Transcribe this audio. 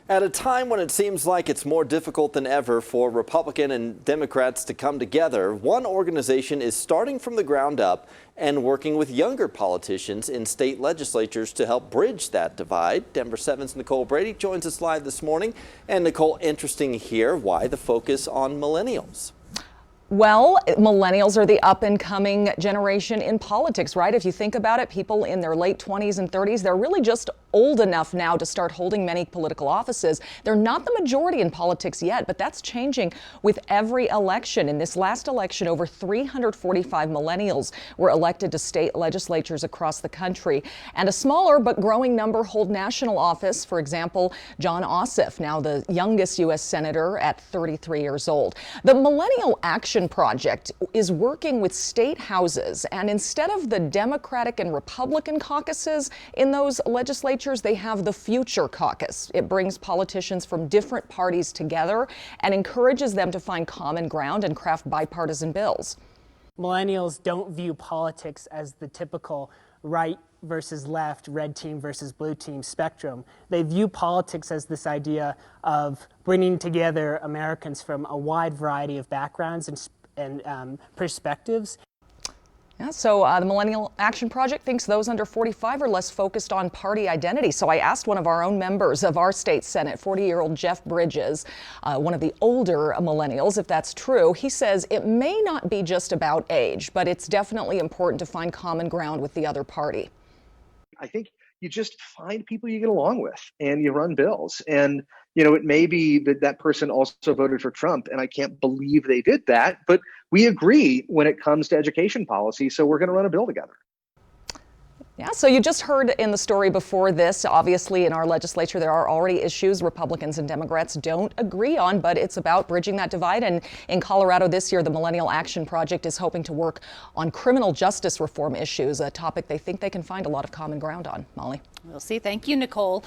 At a time when it seems like it's more difficult than ever for Republican and Democrats to come together, one organization is starting from the ground up and working with younger politicians in state legislatures to help bridge that divide. Denver 7's Nicole Brady joins us live this morning. And Nicole, interesting here, why the focus on millennials? Well, millennials are the up-and-coming generation in politics, right? If you think about it, people in their late 20s and 30s, they're really just old enough now to start holding many political offices. They're not the majority in politics yet, but that's changing with every election. In this last election, over 345 millennials were elected to state legislatures across the country, and a smaller but growing number hold national office. For example, Jon Ossoff, now the youngest U.S. senator at 33 years old. The Millennial Action Project is working with state houses, and instead of the Democratic and Republican caucuses in those legislatures, they have the Future Caucus. It brings politicians from different parties together and encourages them to find common ground and craft bipartisan bills. Millennials don't view politics as the typical right versus left, red team versus blue team spectrum. They view politics as this idea of bringing together Americans from a wide variety of backgrounds and perspectives. Yeah, so the Millennial Action Project thinks those under 45 are less focused on party identity. So I asked one of our own members of our state Senate, 40-year-old Jeff Bridges, one of the older millennials, if that's true. He says it may not be just about age, but it's definitely important to find common ground with the other party. I think you just find people you get along with and you run bills. And, it may be that that person also voted for Trump, and I can't believe they did that, but we agree when it comes to education policy, so we're going to run a bill together. Yeah, so you just heard in the story before this, obviously in our legislature there are already issues Republicans and Democrats don't agree on, but it's about bridging that divide. And in Colorado this year, the Millennial Action Project is hoping to work on criminal justice reform issues, a topic they think they can find a lot of common ground on. Molly. We'll see. Thank you, Nicole.